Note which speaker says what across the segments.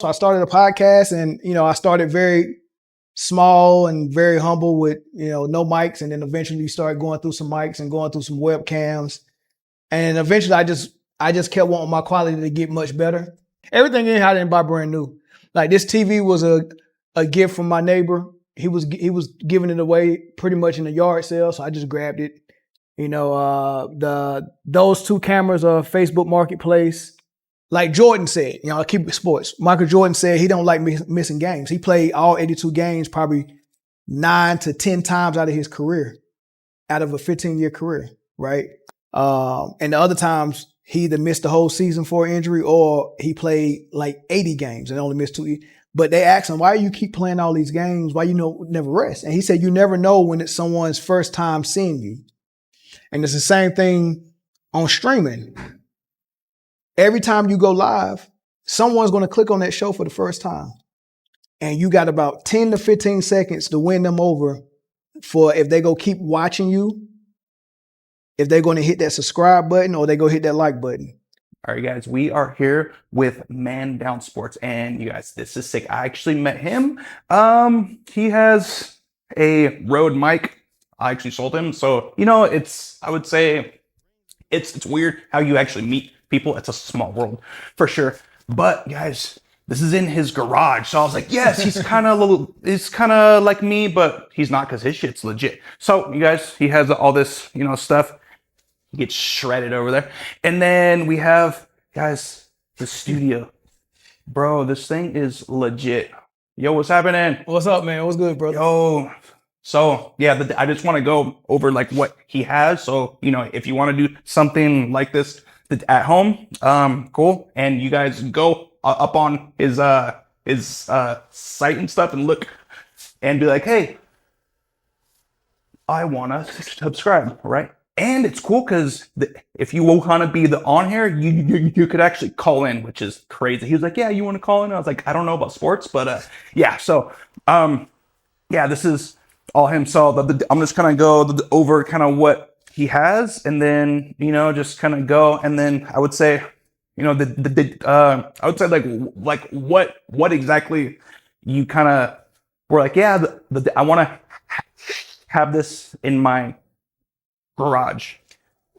Speaker 1: So I started a podcast, and I started very small and very humble with no mics, and then eventually started going through some mics and going through some webcams, and eventually I just kept wanting my quality to get much better. Everything in here I didn't buy brand new. Like this TV was a gift from my neighbor. He was giving it away pretty much in a yard sale, so I just grabbed it. Those two cameras are Facebook Marketplace. Like Jordan said, I keep it sports. Michael Jordan said he don't like missing games. He played all 82 games probably 9 to 10 times out of his career, out of a 15-year career, right? And the other times he either missed the whole season for an injury or he played like 80 games and only missed 2. But they asked him, why do you keep playing all these games? Why never rest? And he said, you never know when it's someone's first time seeing you. And it's the same thing on streaming. Every time you go live, someone's going to click on that show for the first time. And you got about 10 to 15 seconds to win them over for if they go keep watching you, if they're going to hit that subscribe button or they go hit that like button.
Speaker 2: All right, guys, we are here with Man Down Sports. And you guys, this is sick. I actually met him. He has a Rode mic. I actually sold him. So, I would say it's weird how you actually meet people. It's a small world for sure. But guys, this is in his garage. So I was like, yes, he's kind of like me, but he's not because his shit's legit. So you guys, he has all this, stuff. He gets shredded over there. And then we have, guys, the studio. Bro, this thing is legit. Yo, what's happening?
Speaker 1: What's up, man? What's good, brother?
Speaker 2: Yo. So yeah, I just want to go over like what he has. So, if you want to do something like this at home, cool. And you guys go up on his site and stuff and look and be like, hey, I want to subscribe, right? And it's cool because if you want to be on here, you could actually call in, which is crazy. He was like, yeah, you want to call in? I was like, I don't know about sports, but yeah. So yeah, this is all him. So I'm just kind of go over kind of what he has, and then just kind of go, and then I would say, I would say like what exactly you kind of were like, yeah, I want to have this in my garage.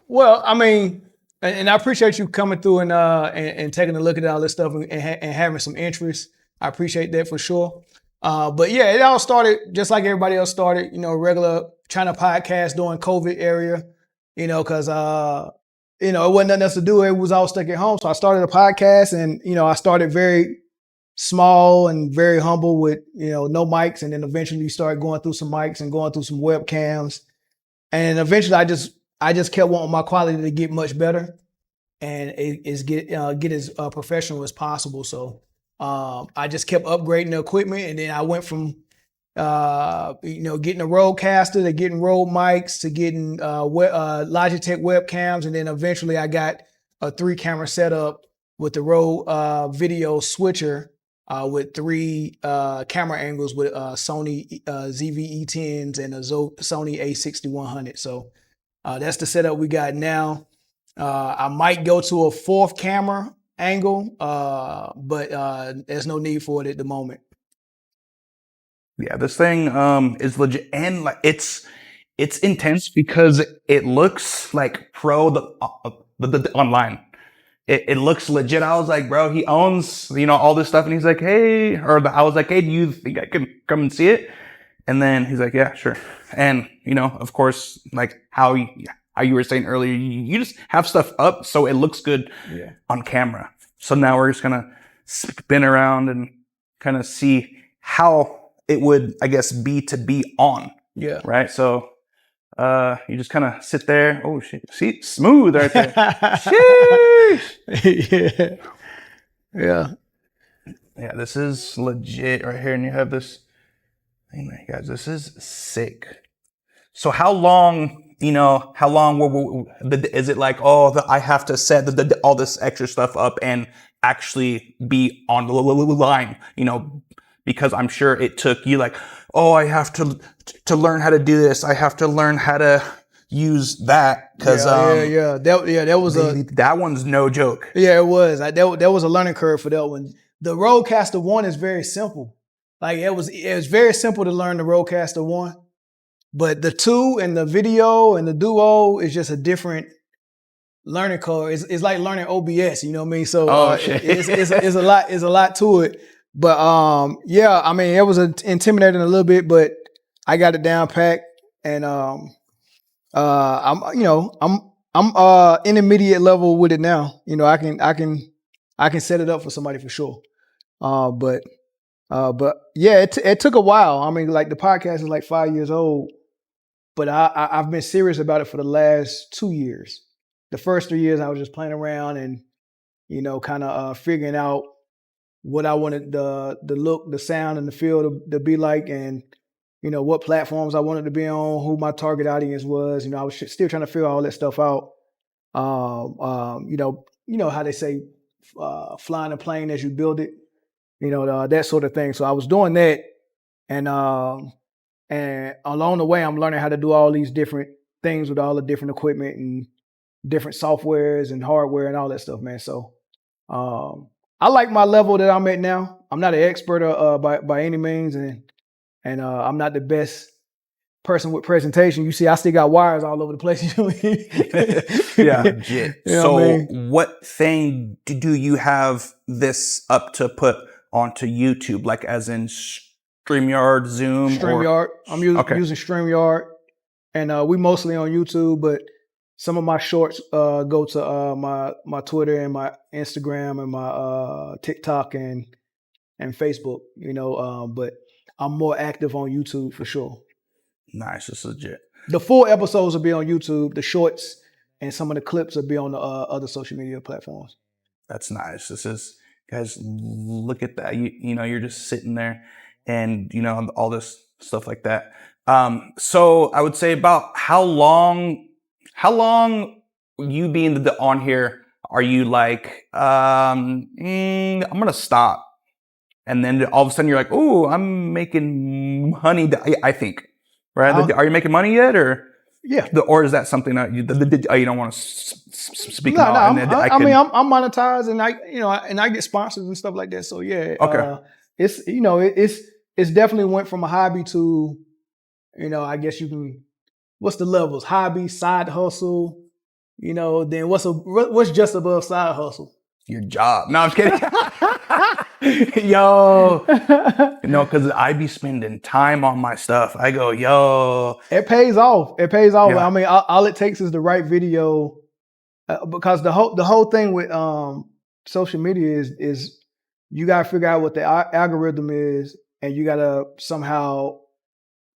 Speaker 1: Well, I mean, and I appreciate you coming through and taking a look at all this stuff and having some interest. I appreciate that for sure. But yeah, it all started just like everybody else started, regular trying to podcast during COVID area, because, it wasn't nothing else to do. It was all stuck at home. So I started a podcast, and, I started very small and very humble with, no mics. And then eventually started going through some mics and going through some webcams. And eventually I just kept wanting my quality to get much better and get as professional as possible. So I just kept upgrading the equipment, and then I went from getting a Rodecaster to getting Rode mics to getting Logitech webcams, and then eventually I got a 3-camera setup with the Rode video switcher with 3 camera angles with Sony ZV-E10s and a Sony A6100. So that's the setup we got now. I might go to a 4th camera angle, but there's no need for it at the moment.
Speaker 2: Yeah, this thing is legit, and like it's intense because it looks like pro the online. It looks legit. I was like, bro, he owns all this stuff, and he's like, hey, I was like, hey, do you think I can come and see it? And then he's like, yeah, sure. And of course, like how you were saying earlier, you just have stuff up so it looks good on camera. So now we're just gonna spin around and kind of see how it would, I guess, be to be on.
Speaker 1: Yeah.
Speaker 2: Right. So you just kind of sit there. Oh shit! See, smooth right there.
Speaker 1: Yeah. Yeah.
Speaker 2: Yeah. This is legit right here, and you have this. Hey, man, guys, this is sick. So how long? How long is it like? Oh, I have to set all this extra stuff up and actually be on the line. Because I'm sure it took you like, oh, I have to learn how to do this. I have to learn how to use that. Cause
Speaker 1: that was
Speaker 2: that one's no joke.
Speaker 1: Yeah, it was. That was a learning curve for that one. the Rodecaster 1 is very simple. Like it was very simple to learn the Rodecaster 1, but the 2 and the video and the Duo is just a different learning curve. It's like learning OBS, you know what I mean? So it's a lot to it. But yeah, I mean, it was intimidating a little bit, but I got it down packed, and I'm intermediate level with it now. You know, I can set it up for somebody for sure. But yeah, it took a while. I mean, like the podcast is like 5 years old, but I've been serious about it for the last 2 years. The first 3 years I was just playing around and, you know, kind of figuring out what I wanted the look, the sound, and the feel to be like, and, you know, what platforms I wanted to be on, who my target audience was. You know, I was still trying to figure all that stuff out. You know how they say, flying a plane as you build it. You know, that sort of thing. So I was doing that, and along the way, I'm learning how to do all these different things with all the different equipment and different softwares and hardware and all that stuff, man. So I like my level that I'm at now. I'm not an expert by any means, and I'm not the best person with presentation. You see, I still got wires all over the place.
Speaker 2: Yeah, legit.
Speaker 1: You know
Speaker 2: So
Speaker 1: what I mean?
Speaker 2: what thing do you have this up to put onto YouTube, like as in StreamYard, Zoom?
Speaker 1: StreamYard. I'm using StreamYard, and we mostly on YouTube, but some of my shorts go to my Twitter and my Instagram and my TikTok and Facebook. You know, but I'm more active on YouTube for sure.
Speaker 2: Nice, that's legit.
Speaker 1: The full episodes will be on YouTube. The shorts and some of the clips will be on the other social media platforms.
Speaker 2: That's nice. This is, guys, look at that. You know, you're just sitting there and, you know, all this stuff like that. So I would say about how long you being on here, are you like, I'm going to stop. And then all of a sudden you're like, oh, I'm making money. I think, right? Are you making money yet, or?
Speaker 1: Yeah.
Speaker 2: Or is that something that you don't want to speak
Speaker 1: about?
Speaker 2: I'm
Speaker 1: monetized, and I get sponsors and stuff like that. So yeah.
Speaker 2: Okay.
Speaker 1: It's definitely went from a hobby to, you know, I guess you can, what's the levels? Hobby, side hustle, you know, then what's just above side hustle?
Speaker 2: Your job. No, I'm just kidding. Yo. No, because I be spending time on my stuff. I go, yo.
Speaker 1: It pays off. Yeah.
Speaker 2: Yeah.
Speaker 1: I mean, all it takes is the right video, because the whole thing with social media is you got to figure out what the algorithm is, and you got to somehow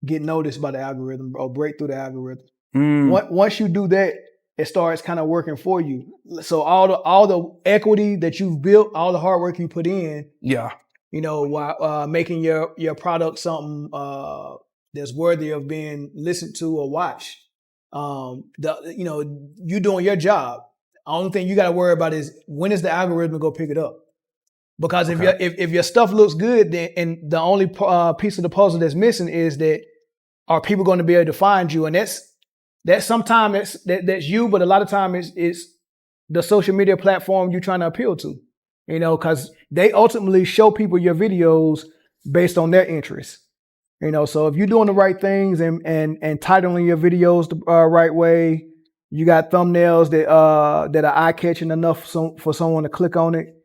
Speaker 1: get noticed by the algorithm or break through the algorithm. Once you do that, it starts kind of working for you. So all the equity that you've built, all the hard work you put in,
Speaker 2: yeah,
Speaker 1: you know, while making your product something that's worthy of being listened to or watched, you know, you doing your job. The only thing you got to worry about is when is the algorithm go pick it up. Because if your stuff looks good, then, and the only piece of the puzzle that's missing is that, are people going to be able to find you? And that's sometimes that's you, but a lot of time it's the social media platform you're trying to appeal to, you know, because they ultimately show people your videos based on their interests, you know. So if you're doing the right things and titling your videos the right way, you got thumbnails that are eye catching enough for someone to click on it.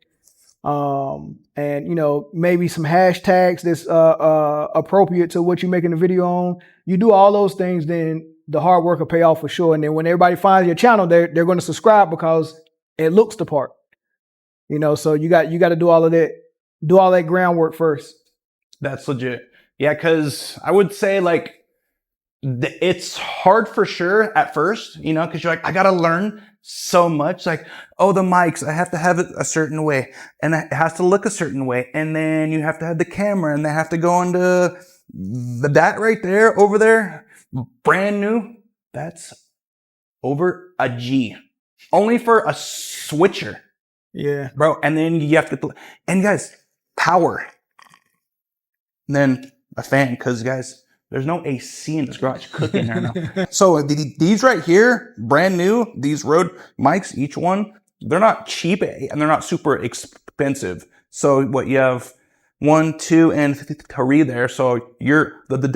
Speaker 1: And you know, maybe some hashtags that's appropriate to what you're making the video on. You do all those things, then the hard work will pay off for sure. And then when everybody finds your channel, they're going to subscribe because it looks the part. You know, so you got to do all that groundwork first.
Speaker 2: That's legit. Yeah, because I would say like it's hard for sure at first, you know, because you're like, I got to learn so much. Like, oh, the mics, I have to have it a certain way, and it has to look a certain way, and then you have to have the camera, and they have to go into that right there, over there, brand new. That's over a G, only for a switcher.
Speaker 1: Yeah,
Speaker 2: bro. And then you have to, and guys, power, and then a fan, because guys, there's no AC in this garage cooking right now. So these right here, brand new, these Rode mics, each one, they're not cheap and they're not super expensive. So what you have 1, 2, and 3 there. So you're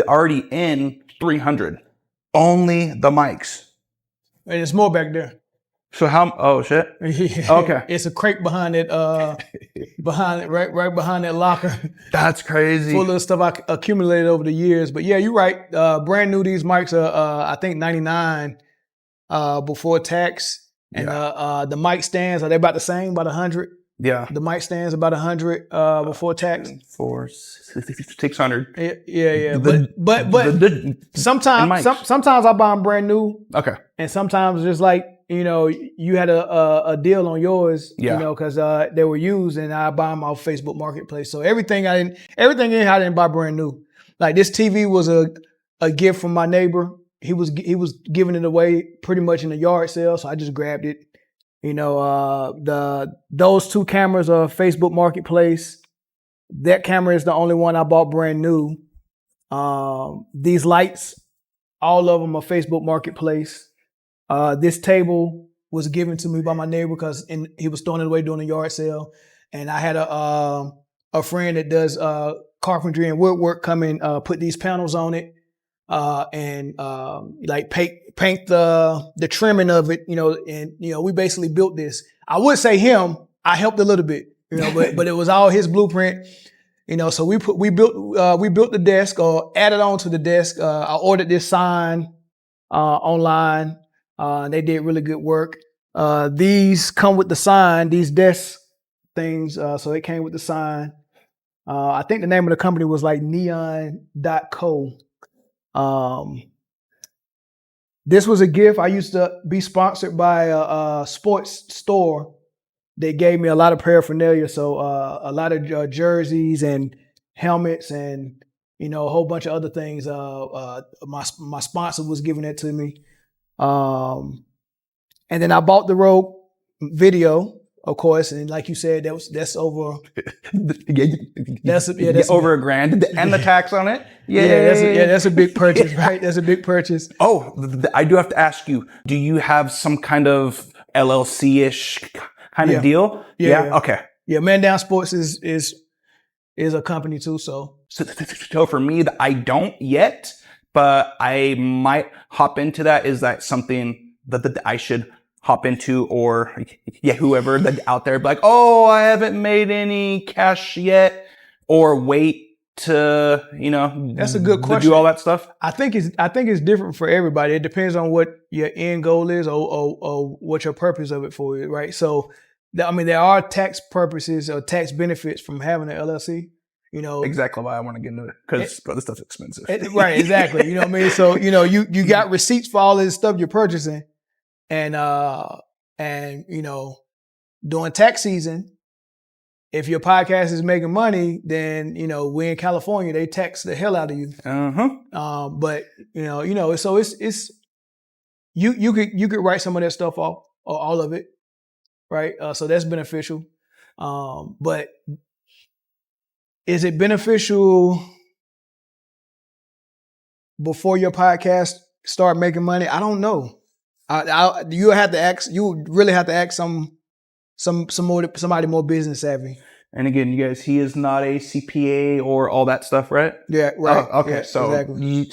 Speaker 2: already in 300. Only the mics.
Speaker 1: And there's more back there.
Speaker 2: So how? Oh shit.
Speaker 1: Yeah.
Speaker 2: Okay.
Speaker 1: It's a crate behind it, right behind that locker.
Speaker 2: That's crazy.
Speaker 1: Full of stuff I accumulated over the years. But yeah, you're right. Brand new, these mics are I think $99 before tax. And the mic stands, are they about the same, about 100?
Speaker 2: Yeah.
Speaker 1: The mic stands about 100 before tax.
Speaker 2: 600.
Speaker 1: Yeah. But sometimes I buy them brand new.
Speaker 2: Okay.
Speaker 1: And sometimes just like, you had a deal on yours, because they were used, and I buy them off Facebook Marketplace. So everything in here I didn't buy brand new. Like this TV was a gift from my neighbor. He was giving it away pretty much in a yard sale, so I just grabbed it. Those 2 cameras are Facebook Marketplace. That camera is the only one I bought brand new. These lights, all of them are Facebook Marketplace. This table was given to me by my neighbor because he was throwing it away during a yard sale. And I had a friend that does carpentry and woodwork come and put these panels on it and paint the trimming of it, and we basically built this. I would say him, I helped a little bit, but it was all his blueprint. So we built the desk, or added on to the desk. I ordered this sign online. They did really good work. These come with the sign, these desk things. So it came with the sign. I think the name of the company was like neon.co. This was a gift. I used to be sponsored by a sports store. They gave me a lot of paraphernalia. So a lot of jerseys and helmets and, a whole bunch of other things. My sponsor was giving it to me. And then I bought the Rogue video, of course, and like you said, that's over. That's
Speaker 2: over $1,000 and the tax on it.
Speaker 1: That's a big purchase, right? That's a big purchase.
Speaker 2: Oh, I do have to ask you: do you have some kind of LLC-ish kind of deal?
Speaker 1: Yeah.
Speaker 2: Okay.
Speaker 1: Yeah, Man Down Sports is a company too. So
Speaker 2: for me, I don't yet, but I might hop into that. Is that something that I should hop into, or whoever that out there be like, oh, I haven't made any cash yet, or wait to
Speaker 1: that's a good question.
Speaker 2: Do all that stuff.
Speaker 1: I think it's different for everybody. It depends on what your end goal is, or what your purpose of it for is, right? So there are tax purposes or tax benefits from having an LLC.
Speaker 2: Exactly why I want to get into it, because this stuff's expensive.
Speaker 1: Right, exactly. You know what I mean? So you got receipts for all this stuff you're purchasing. And during tax season, if your podcast is making money, then we in California, they tax the hell out of you. But so it's you could write some of that stuff off, or all of it, right? So that's beneficial. But is it beneficial before your podcast start making money? I don't know. You really have to ask somebody more business savvy.
Speaker 2: And again, you guys, he is not a CPA or all that stuff, right?
Speaker 1: Yeah, right.
Speaker 2: Oh, okay,
Speaker 1: yeah,
Speaker 2: so
Speaker 1: exactly.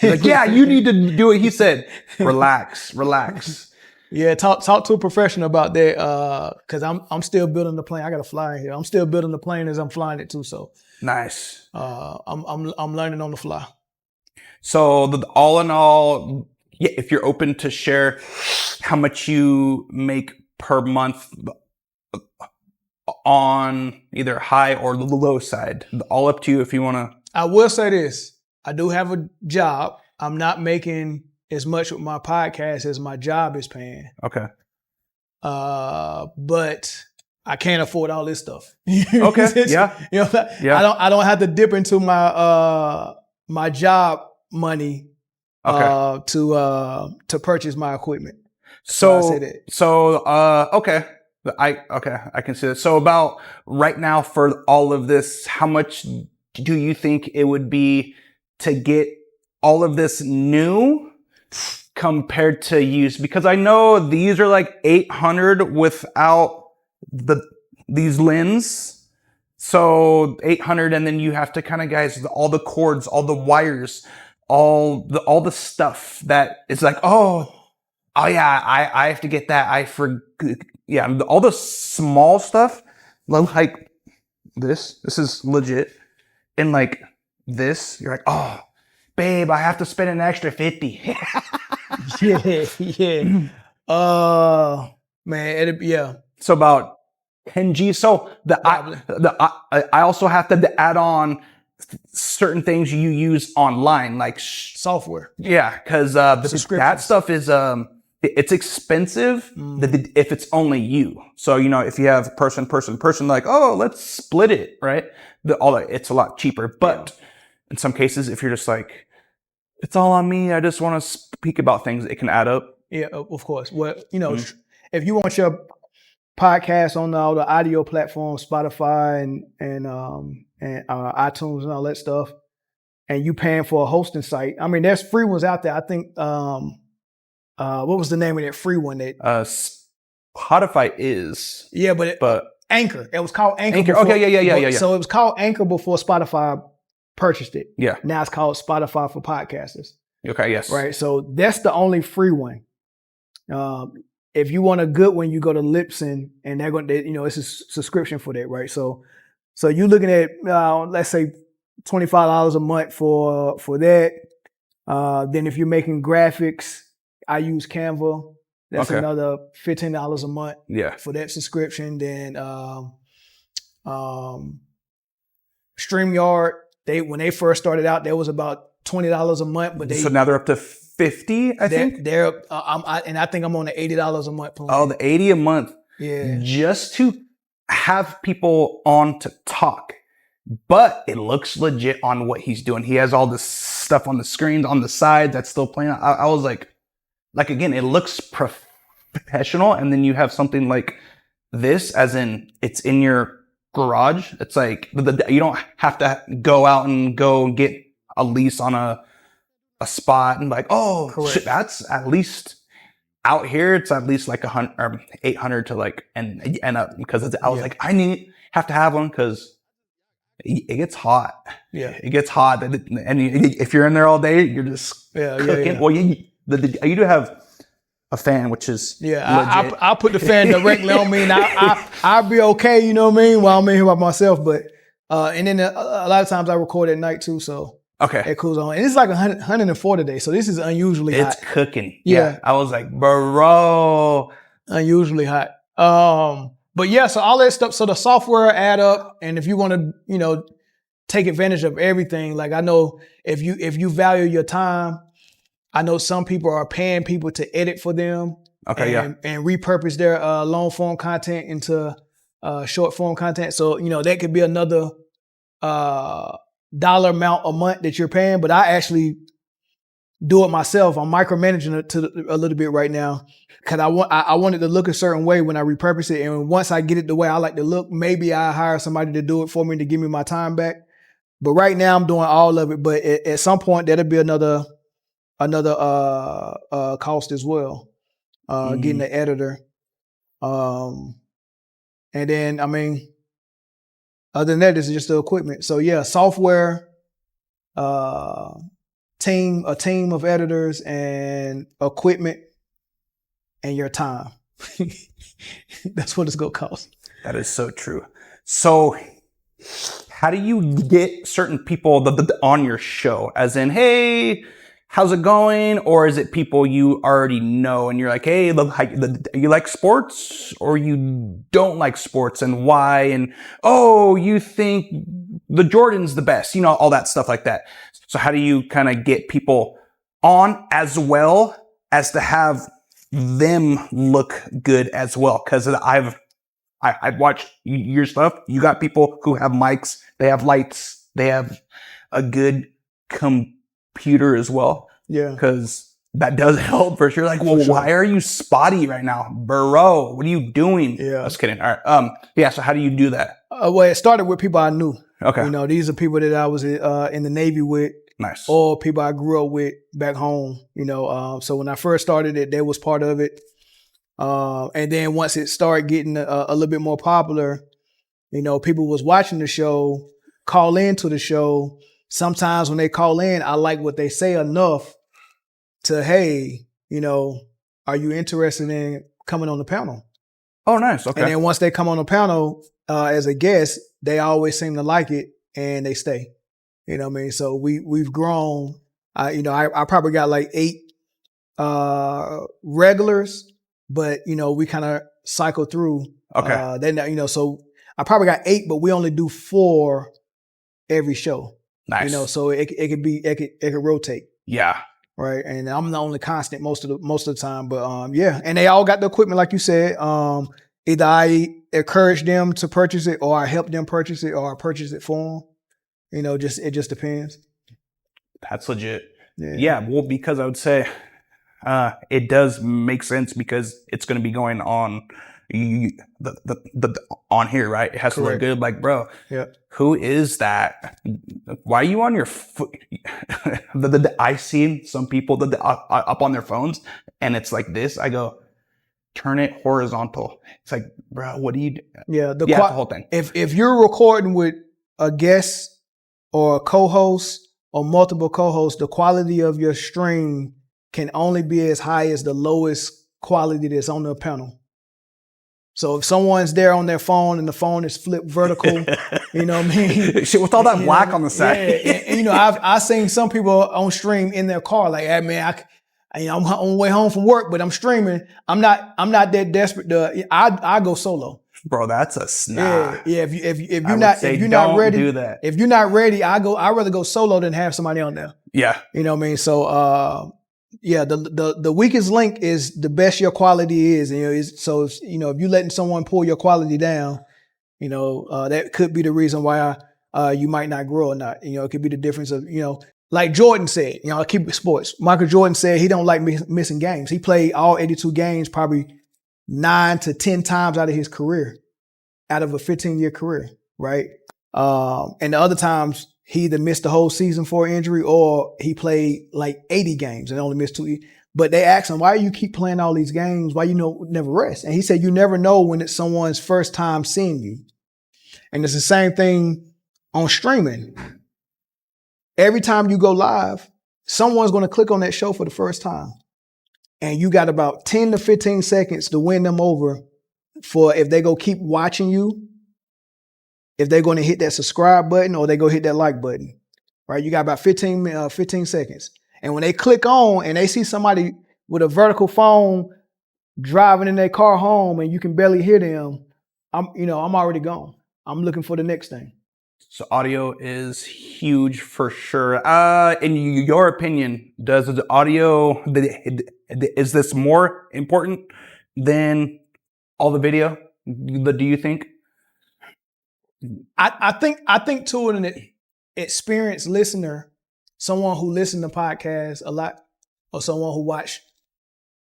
Speaker 2: Like, yeah, you need to do what he said. Relax.
Speaker 1: Yeah, talk to a professional about that, because I'm still building the plane. I got to fly here. I'm still building the plane as I'm flying it too. So
Speaker 2: nice.
Speaker 1: I'm learning on the fly.
Speaker 2: So all in all, if you're open to share how much you make per month on either high or the low side, all up to you if you want to.
Speaker 1: I will say this. I do have a job. I'm not making as much with my podcast as my job is paying.
Speaker 2: Okay.
Speaker 1: But I can't afford all this stuff.
Speaker 2: Okay. Yeah.
Speaker 1: I don't have to dip into my job money to purchase my equipment.
Speaker 2: So
Speaker 1: I say that.
Speaker 2: Okay. I can see that. So about right now for all of this, how much do you think it would be to get all of this new compared to used? Because I know these are like $800 without these lenses. So 800, and then you have to kind of, guys, all the cords, all the wires, all the stuff that it's like, oh yeah, I have to get that. Yeah, all the small stuff, like this is legit, and like this, you're like, oh, babe, I have to spend an extra 50.
Speaker 1: Yeah. Man, yeah.
Speaker 2: So about 10 G. So I also have to add on certain things you use online, like
Speaker 1: Software.
Speaker 2: yeah, because that stuff is it's expensive if it's only you. So if you have person, like, oh, let's split it, right? It's a lot cheaper. But in some cases, if you're just like, it's all on me, I just want to speak about things, it can add up.
Speaker 1: Yeah, of course. Well, if you want your podcast on all the audio platforms, Spotify and iTunes and all that stuff, and you paying for a hosting site, I mean, there's free ones out there. I think what was the name of that free one? That
Speaker 2: Spotify is.
Speaker 1: Yeah, but Anchor. It was called Anchor.
Speaker 2: Anchor.
Speaker 1: Before,
Speaker 2: Okay, yeah.
Speaker 1: So it was called Anchor before Spotify purchased it.
Speaker 2: Yeah.
Speaker 1: Now it's called Spotify for podcasters.
Speaker 2: Okay. Yes.
Speaker 1: Right. So that's the only free one. If you want a good one, you go to Libsyn, and they're going to, it's a subscription for that, right? So you're looking at let's say $25 a month for that. Then if you're making graphics, I use Canva. That's another $15 a month.
Speaker 2: Yeah.
Speaker 1: For that subscription. Then StreamYard, when they first started out, that was about $20 a month, but
Speaker 2: so now they're up to 50, I think.
Speaker 1: They're I think I'm on the $80 a month plan.
Speaker 2: Oh, the 80 a month.
Speaker 1: Yeah.
Speaker 2: Just to have people on to talk. But it looks legit on what he's doing. He has all this stuff on the screens on the side that's still playing. I was like again, it looks professional, and then you have something like this, as in it's in your garage. It's like you don't have to go out and go get a lease on a spot and like, oh, shit, that's at least out here. It's at least like 100 or 800 to like and up, because I was like, have to have one because it gets hot.
Speaker 1: Yeah,
Speaker 2: it gets hot, and if you're in there all day, you're just cooking. Yeah. Well, you do have a fan, which is
Speaker 1: I'll put the fan directly on me, and I'll be okay. You know what I mean? While I'm in here by myself, but and then a lot of times I record at night too, so it cools on. And it's like 104 today, so this is unusually hot.
Speaker 2: It's cooking. Yeah, I was like, bro,
Speaker 1: unusually hot. But yeah, so all that stuff. So the software add up, and if you want to, take advantage of everything, like I know if you value your time, I know some people are paying people to edit for them. And repurpose their long form content into short form content. So that could be another dollar amount a month that you're paying. But I actually do it myself. I'm micromanaging it a little bit right now, because I want it to look a certain way when I repurpose it. And once I get it the way I like to look, maybe I hire somebody to do it for me to give me my time back. But right now I'm doing all of it. But at some point that'll be another cost as well. Getting the editor. And then, I mean, other than that, this is just the equipment. So yeah, software, a team of editors, and equipment, and your time. That's what it's gonna cost.
Speaker 2: That is so true. So how do you get certain people on your show? As in, hey, how's it going? Or is it people you already know and you're like, hey, you like sports or you don't like sports, and why? And, oh, you think the Jordan's the best, all that stuff like that. So how do you kind of get people on as well as to have them look good as well? Because I've watched your stuff. You got people who have mics, they have lights, they have a good computer as well.
Speaker 1: Yeah.
Speaker 2: Because that does help for sure. Like, well, why are you spotty right now? Bro, what are you doing?
Speaker 1: Yeah.
Speaker 2: I was kidding. All right. So how do you do that?
Speaker 1: Well, it started with people I knew.
Speaker 2: Okay.
Speaker 1: These are people that I was in the Navy with.
Speaker 2: Nice.
Speaker 1: Or people I grew up with back home, So when I first started it, they was part of it. And then once it started getting a little bit more popular, People was watching the show, call into the show. Sometimes when they call in, I like what they say enough to, hey, are you interested in coming on the panel?
Speaker 2: Oh, nice. Okay.
Speaker 1: And then once they come on the panel as a guest, they always seem to like it and they stay. You know what I mean? So we've grown. I probably got like 8 regulars, but we kind of cycle through.
Speaker 2: Okay.
Speaker 1: Then so I probably got 8, but we only do 4 every show.
Speaker 2: Nice.
Speaker 1: So it could rotate.
Speaker 2: Yeah.
Speaker 1: Right. And I'm the only constant most of the time. But yeah. And they all got the equipment, like you said. Either I encourage them to purchase it, or I help them purchase it, or I purchase it for them. It just depends.
Speaker 2: That's legit.
Speaker 1: Yeah.
Speaker 2: Well, because I would say it does make sense, because it's going to be going on on here, right? It has
Speaker 1: Correct.
Speaker 2: to look good. Like, bro,
Speaker 1: Yeah.
Speaker 2: who is that? Why are you on your foot? I've seen some people up on their phones, and it's like this. I go, turn it horizontal. It's like, bro, what do you do?
Speaker 1: Yeah.
Speaker 2: The whole thing.
Speaker 1: If you're recording with a guest or a co-host or multiple co-hosts, the quality of your stream can only be as high as the lowest quality that's on the panel. So if someone's there on their phone and the phone is flipped vertical, you know what I mean?
Speaker 2: Shit, with all that black on the side.
Speaker 1: Yeah. And I've seen some people on stream in their car, like, hey man, I'm on the way home from work, but I'm streaming. I'm not that desperate to. I go solo.
Speaker 2: Bro, that's a snap.
Speaker 1: Yeah. If you're not ready,
Speaker 2: do that.
Speaker 1: If you're not ready, I'd rather go solo than have somebody on there.
Speaker 2: Yeah.
Speaker 1: You know what I mean? So yeah, the weakest link is the best your quality is. So if you're letting someone pull your quality down, that could be the reason why you might not grow or not. It could be the difference of like Jordan said. I keep it sports. Michael Jordan said he don't like missing games. He played all 82 games probably 9 to 10 times out of his career, out of a 15-year career, right? And the other times he either missed the whole season for injury, or he played like 80 games and only missed 2. But they asked him, why do you keep playing all these games? Why never rest? And he said, you never know when it's someone's first time seeing you. And it's the same thing on streaming. Every time you go live, someone's going to click on that show for the first time. And you got about 10 to 15 seconds to win them over for if they go keep watching you, if they're going to hit that subscribe button or they go hit that like button, right? You got about 15 seconds. And when they click on and they see somebody with a vertical phone driving in their car home and you can barely hear them, I'm already gone. I'm looking for the next thing.
Speaker 2: So audio is huge for sure. In your opinion, does the audio, is this more important than all the video? Do you think?
Speaker 1: I think to an experienced listener, someone who listens to podcasts a lot, or someone who watch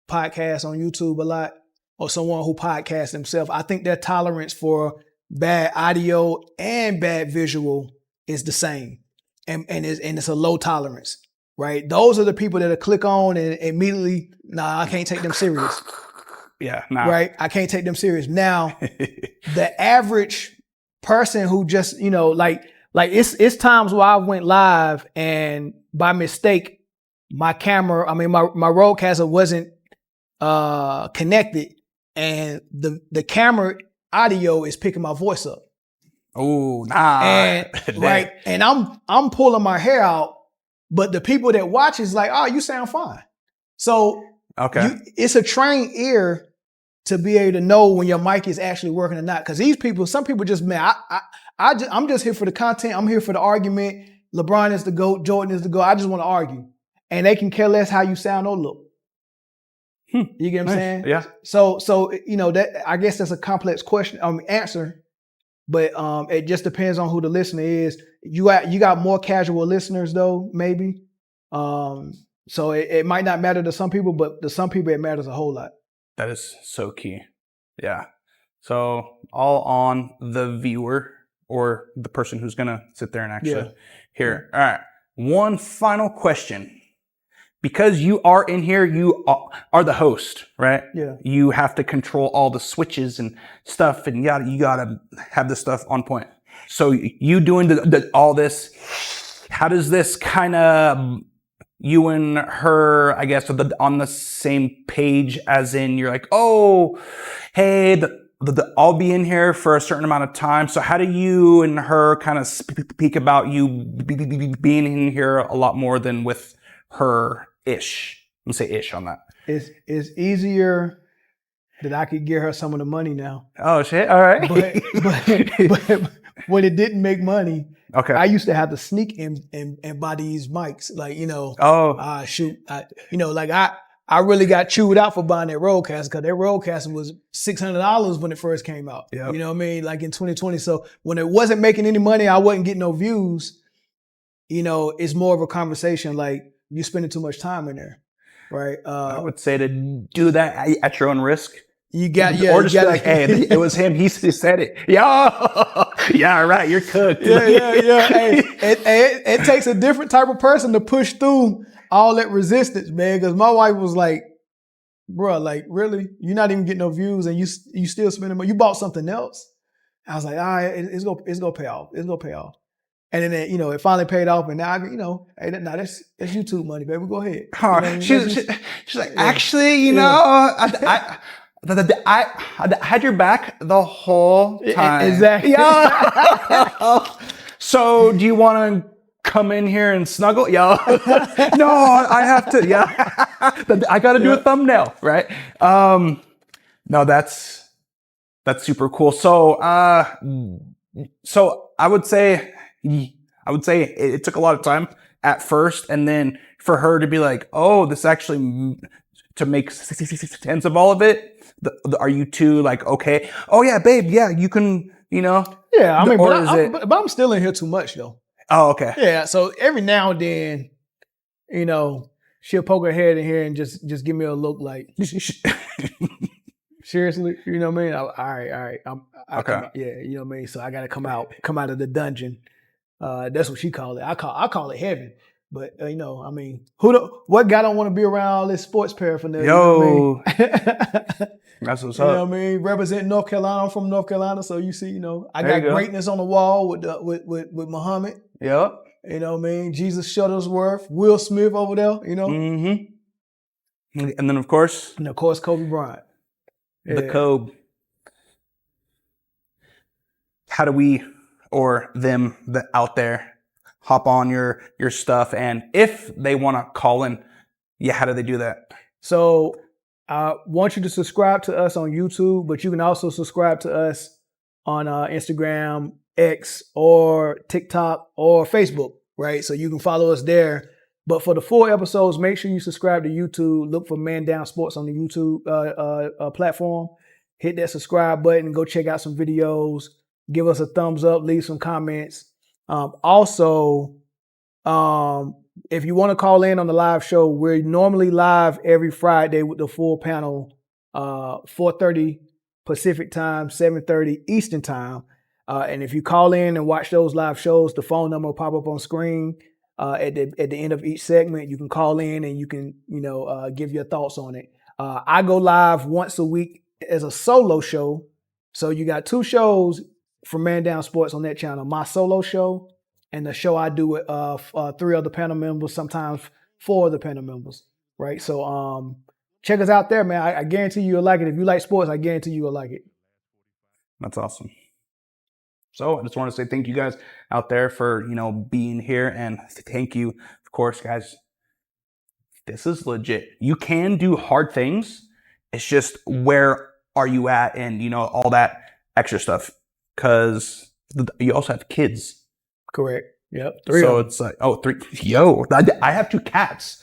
Speaker 1: podcasts on YouTube a lot, or someone who podcasts themselves, I think their tolerance for bad audio and bad visual is the same, and it's a low tolerance, right? Those are the people that'll click on and immediately, nah, I can't take them serious.
Speaker 2: Yeah, nah.
Speaker 1: Right? I can't take them serious. Now, the average person who just, like it's times where I went live and by mistake, my roadcaster wasn't connected, and the camera audio is picking my voice up.
Speaker 2: Oh, nah.
Speaker 1: And right. And I'm pulling my hair out, but the people that watch is like, oh, you sound fine. So
Speaker 2: okay,
Speaker 1: it's a trained ear to be able to know when your mic is actually working or not. Because some people just, man, I'm just here for the content. I'm here for the argument. LeBron is the GOAT. Jordan is the GOAT. I just want to argue. And they can care less how you sound or look. You get what I'm saying?
Speaker 2: Yeah.
Speaker 1: So that, I guess that's a complex question, answer, but it just depends on who the listener is. You got more casual listeners though, maybe. So it might not matter to some people, but to some people it matters a whole lot.
Speaker 2: That is so key. Yeah. So all on the viewer or the person who's gonna sit there and actually hear. All right. One final question. because you are in here, you are the host, right?
Speaker 1: Yeah.
Speaker 2: You have to control all the switches and stuff, and you gotta have this stuff on point. So you doing all this, how does this kind of, you and her, I guess, on the same page, as in you're like, oh, hey, I'll be in here for a certain amount of time. So how do you and her kind of speak about you being in here a lot more than with her-ish? I'm gonna say ish on that.
Speaker 1: It's easier that I could get her some of the money now.
Speaker 2: Oh shit! All right.
Speaker 1: But when it didn't make money,
Speaker 2: okay.
Speaker 1: I used to have to sneak and buy these mics, like, you know.
Speaker 2: Oh.
Speaker 1: Shoot, like I really got chewed out for buying that Rodecaster, because that Rodecaster was $600 when it first came out.
Speaker 2: Yep.
Speaker 1: You know what I mean? Like in 2020. So when it wasn't making any money, I wasn't getting no views. You know, it's more of a conversation like, you spending too much time in there, right?
Speaker 2: I would say to do that at your own risk.
Speaker 1: You got,
Speaker 2: or just be like, hey, it was him. He said it. Yeah, right. You're cooked.
Speaker 1: Yeah. Hey, it takes a different type of person to push through all that resistance, man. Because my wife was like, bro, like, really? You're not even getting no views, and you still spending money. You bought something else. I was like, all right, it's gonna pay off. It's gonna pay off. And then, you know, it finally paid off, and now, you know, hey, that's YouTube money, baby. Go ahead. You know what I mean?
Speaker 2: She's like, actually, you know, I had your back the whole time.
Speaker 1: Exactly.
Speaker 2: Yeah. So do you want to come in here and snuggle? Yeah. No, I have to. Yeah. I got to do a thumbnail, right? No, that's super cool. So I would say it took a lot of time at first, and then for her to be like, oh, this actually, to make sense of all of it. Are you two like, okay, oh yeah, babe, yeah, you can, you know?
Speaker 1: Yeah, I mean, but I'm still in here too much though.
Speaker 2: Oh, okay.
Speaker 1: Yeah, so every now and then, you know, she'll poke her head in here and just give me a look like, seriously, you know what I mean? All right.
Speaker 2: Okay.
Speaker 1: Yeah, you know what I mean? So I got to come out of the dungeon. That's what she called it. I call it heaven. But, you know, I mean, what guy don't want to be around all this sports paraphernalia?
Speaker 2: Yo.
Speaker 1: You know what I mean?
Speaker 2: That's what's
Speaker 1: You
Speaker 2: up.
Speaker 1: know what I mean? Representing North Carolina. I'm from North Carolina. So you see, you know, I
Speaker 2: There
Speaker 1: got
Speaker 2: you go.
Speaker 1: greatness on the wall with Muhammad.
Speaker 2: Yep.
Speaker 1: You know what I mean? Jesus Shuttlesworth, Will Smith over there, you know?
Speaker 2: Mm-hmm. And then, of course,
Speaker 1: Kobe Bryant.
Speaker 2: the Kobe. How do we, or them out there, hop on your stuff? And if they want to call in, yeah, how do they do that?
Speaker 1: So I want you to subscribe to us on YouTube, but you can also subscribe to us on Instagram, X, or TikTok, or Facebook, right? So you can follow us there. But for the full episodes, make sure you subscribe to YouTube. Look for Man Down Sports on the YouTube platform. Hit that subscribe button. Go check out some videos. Give us a thumbs up. Leave some comments. Also, if you want to call in on the live show, we're normally live every Friday with the full panel, 4:30 Pacific time, 7:30 Eastern time. And if you call in and watch those live shows, the phone number will pop up on screen at the end of each segment. You can call in and you can, give your thoughts on it. I go live once a week as a solo show. So you got two shows from Man Down Sports on that channel. My solo show and the show I do with three other panel members, sometimes four other panel members, right? So check us out there, man. I guarantee you'll like it. If you like sports, I guarantee you'll like it.
Speaker 2: That's awesome. So I just want to say thank you guys out there for, being here. And thank you, of course, guys. This is legit. You can do hard things. It's just, where are you at? And, all that extra stuff. Because you also have kids.
Speaker 1: Correct. Yep.
Speaker 2: So it's like, 3. Yo, I have 2 cats.